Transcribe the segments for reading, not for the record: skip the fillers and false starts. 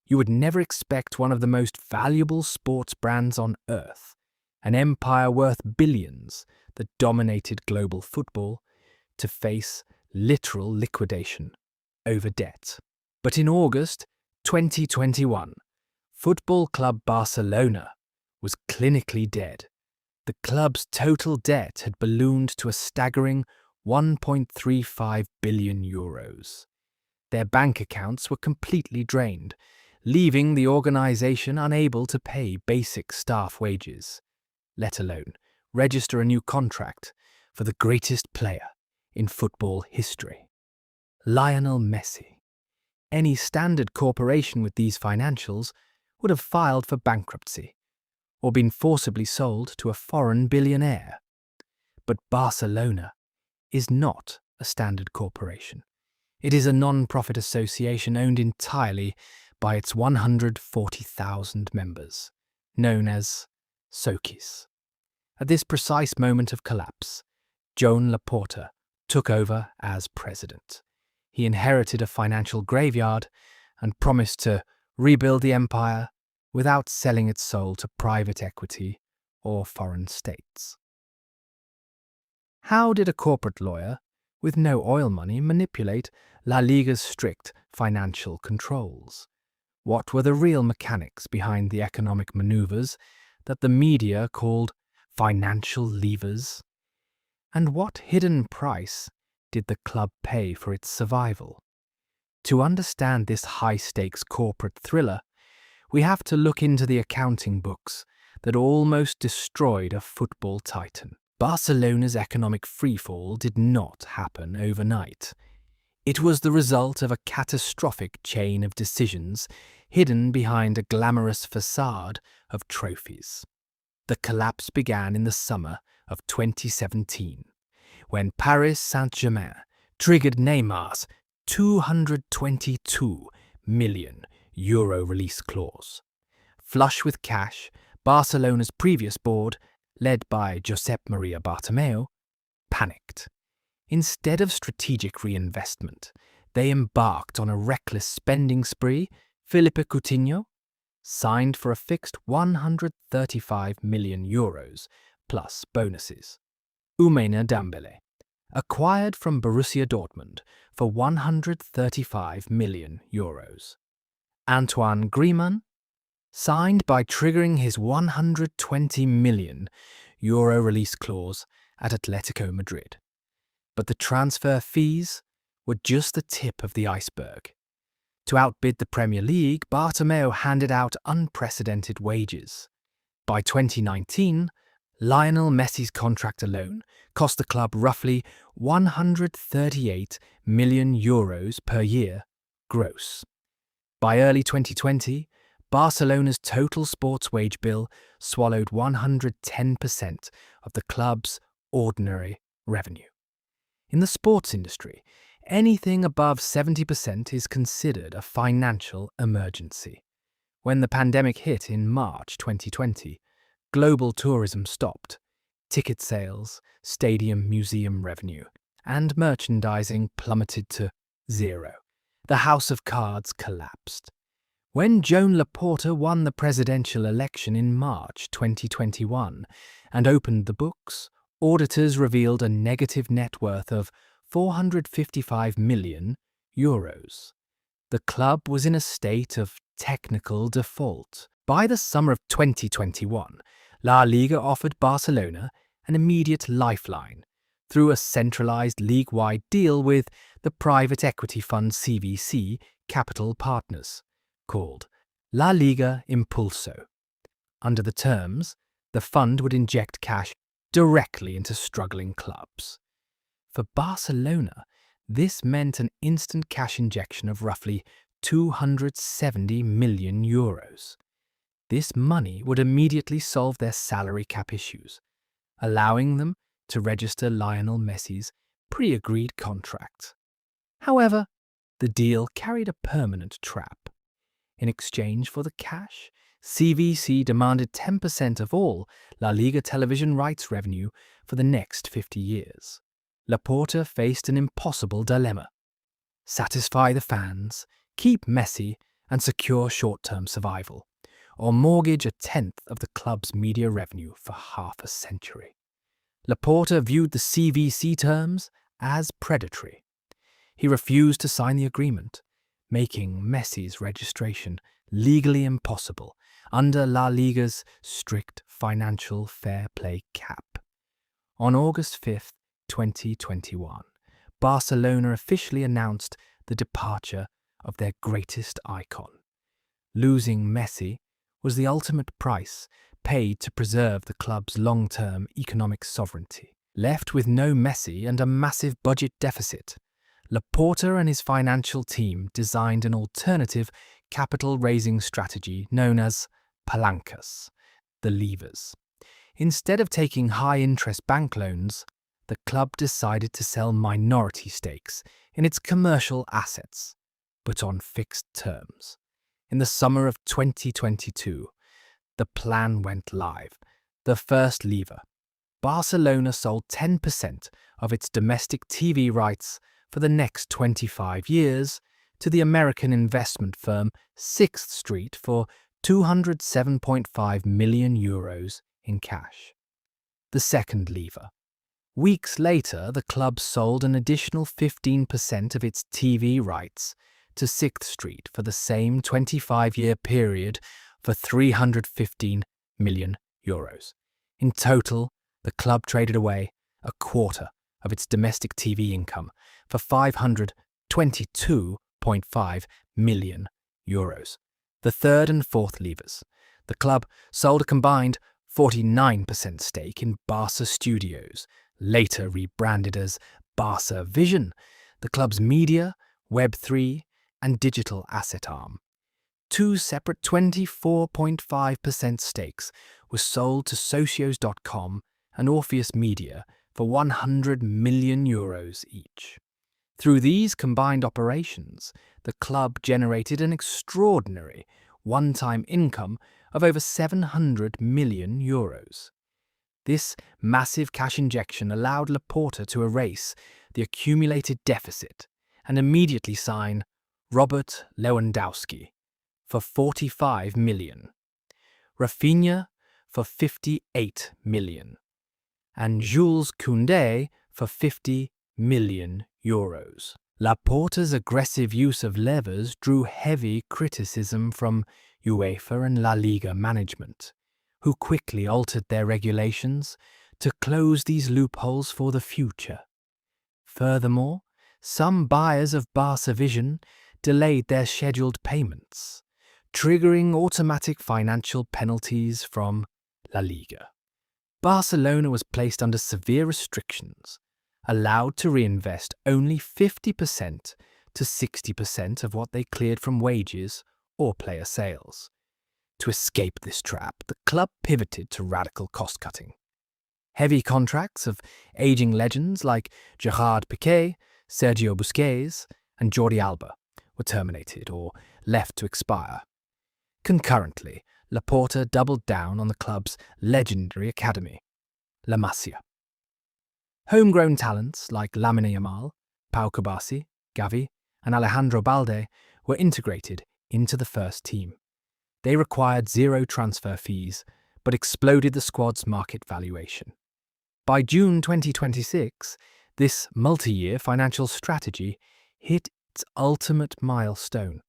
You would never expect one of the most valuable sports brands on earth, an empire worth billions that dominated global football, to face literal liquidation over debt. But in August 2021, Football Club Barcelona was clinically dead. The club's total debt had ballooned to a staggering €1.35 billion. Their bank accounts were completely drained, leaving the organisation unable to pay basic staff wages, let alone register a new contract for the greatest player in football history, Lionel Messi. Any standard corporation with these financials would have filed for bankruptcy or been forcibly sold to a foreign billionaire. But Barcelona is not a standard corporation. It is a non-profit association owned entirely by its 140,000 members, known as Socis. At this precise moment of collapse, Joan Laporta took over as president. He inherited a financial graveyard and promised to rebuild the empire without selling its soul to private equity or foreign states. How did a corporate lawyer with no oil money manipulate La Liga's strict financial controls? What were the real mechanics behind the economic maneuvers that the media called financial levers? And what hidden price did the club pay for its survival? To understand this high-stakes corporate thriller, we have to look into the accounting books that almost destroyed a football titan. Barcelona's economic freefall did not happen overnight. It was the result of a catastrophic chain of decisions hidden behind a glamorous facade of trophies. The collapse began in the summer of 2017, when Paris Saint-Germain triggered Neymar's €222 million release clause. Flush with cash, Barcelona's previous board, led by Josep Maria Bartomeu, panicked. Instead of strategic reinvestment, they embarked on a reckless spending spree. Philippe Coutinho signed for a fixed €135 million plus bonuses. Ousmane Dembele, acquired from Borussia Dortmund for €135 million. Antoine Griezmann, signed by triggering his €120 million release clause at Atletico Madrid. But the transfer fees were just the tip of the iceberg. To outbid the Premier League, Bartomeu handed out unprecedented wages. By 2019, Lionel Messi's contract alone cost the club roughly €138 million per year gross. By early 2020, Barcelona's total sports wage bill swallowed 110% of the club's ordinary revenue. In the sports industry, anything above 70% is considered a financial emergency. When the pandemic hit in March 2020, global tourism stopped. Ticket sales, stadium museum revenue, and merchandising plummeted to zero. The House of Cards collapsed. When Joan Laporta won the presidential election in March 2021 and opened the books, auditors revealed a negative net worth of €455 million. The club was in a state of technical default. By the summer of 2021, La Liga offered Barcelona an immediate lifeline through a centralized league-wide deal with the private equity fund CVC Capital Partners, called La Liga Impulso. Under the terms, the fund would inject cash directly into struggling clubs. For Barcelona, this meant an instant cash injection of roughly €270 million. This money would immediately solve their salary cap issues, allowing them to register Lionel Messi's pre-agreed contract. However, the deal carried a permanent trap. In exchange for the cash, CVC demanded 10% of all La Liga television rights revenue for the next 50 years. Laporta faced an impossible dilemma: satisfy the fans, keep Messi, and secure short-term survival, or mortgage a tenth of the club's media revenue for half a century. Laporta viewed the CVC terms as predatory. He refused to sign the agreement, making Messi's registration legally impossible under La Liga's strict financial fair play cap. On August 5, 2021, Barcelona officially announced the departure of their greatest icon. Losing Messi was the ultimate price paid to preserve the club's long-term economic sovereignty. Left with no Messi and a massive budget deficit, Laporta and his financial team designed an alternative capital-raising strategy known as palancas, the levers. Instead of taking high-interest bank loans, the club decided to sell minority stakes in its commercial assets, but on fixed terms. In the summer of 2022, the plan went live. The first lever. Barcelona sold 10% of its domestic TV rights for the next 25 years to the American investment firm 6th Street for €207.5 million in cash. The second lever. Weeks later, the club sold an additional 15% of its TV rights to 6th Street for the same 25-year period for €315 million. In total, the club traded away a quarter of its domestic TV income for €522.5 million. The third and fourth levers. The club sold a combined 49% stake in Barca Studios, later rebranded as Barca Vision, the club's media, Web3, and digital asset arm. Two separate 24.5% stakes were sold to Socios.com and Orpheus Media for €100 million each. Through these combined operations, the club generated an extraordinary one-time income of over €700 million. This massive cash injection allowed Laporta to erase the accumulated deficit and immediately sign Robert Lewandowski for €45 million, Rafinha for €58 million, and Jules Koundé for €50 million. Laporta's aggressive use of levers drew heavy criticism from UEFA and La Liga management, who quickly altered their regulations to close these loopholes for the future. Furthermore, some buyers of Barca Vision delayed their scheduled payments, triggering automatic financial penalties from La Liga. Barcelona was placed under severe restrictions, allowed to reinvest only 50% to 60% of what they cleared from wages or player sales. To escape this trap, the club pivoted to radical cost-cutting. Heavy contracts of aging legends like Gerard Piqué, Sergio Busquets, and Jordi Alba were terminated or left to expire. Concurrently, Laporta doubled down on the club's legendary academy, La Masia. Homegrown talents like Lamine Yamal, Pau Kubasi, Gavi, and Alejandro Balde were integrated into the first team. They required zero transfer fees, but exploded the squad's market valuation. By June 2026, this multi-year financial strategy hit its ultimate milestone.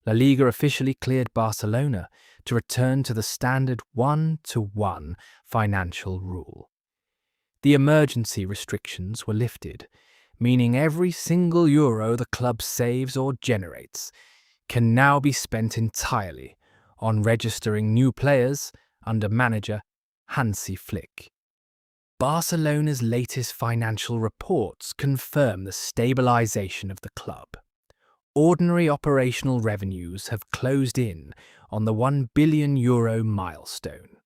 La Liga officially cleared Barcelona to return to the standard 1-to-1 financial rule. The emergency restrictions were lifted, meaning every single euro the club saves or generates can now be spent entirely on registering new players under manager Hansi Flick. Barcelona's latest financial reports confirm the stabilization of the club. Ordinary operational revenues have closed in on the €1 billion milestone.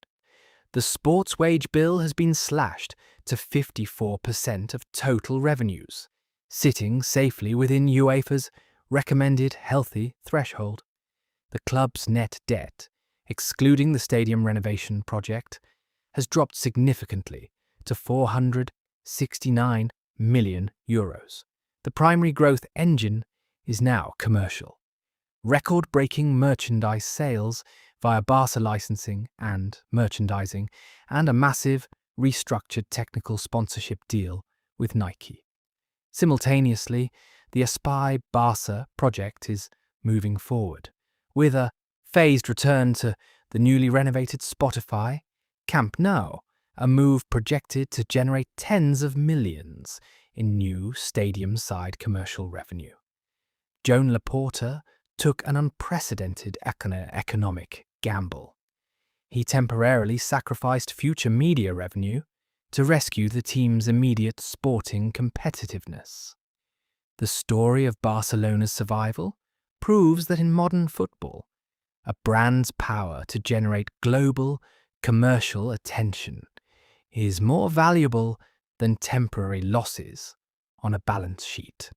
The sports wage bill has been slashed to 54% of total revenues, sitting safely within UEFA's recommended healthy threshold. The club's net debt, excluding the stadium renovation project, has dropped significantly to €469 million. The primary growth engine is now commercial. record-breaking merchandise sales via Barca licensing and merchandising, and a massive, restructured technical sponsorship deal with Nike. Simultaneously, the Aspire Barca project is moving forward, with a phased return to the newly renovated Spotify Camp Nou, a move projected to generate tens of millions in new stadium-side commercial revenue. Joan Laporta took an unprecedented economic gamble. He temporarily sacrificed future media revenue to rescue the team's immediate sporting competitiveness. The story of Barcelona's survival proves that in modern football, a brand's power to generate global, commercial attention is more valuable than temporary losses on a balance sheet.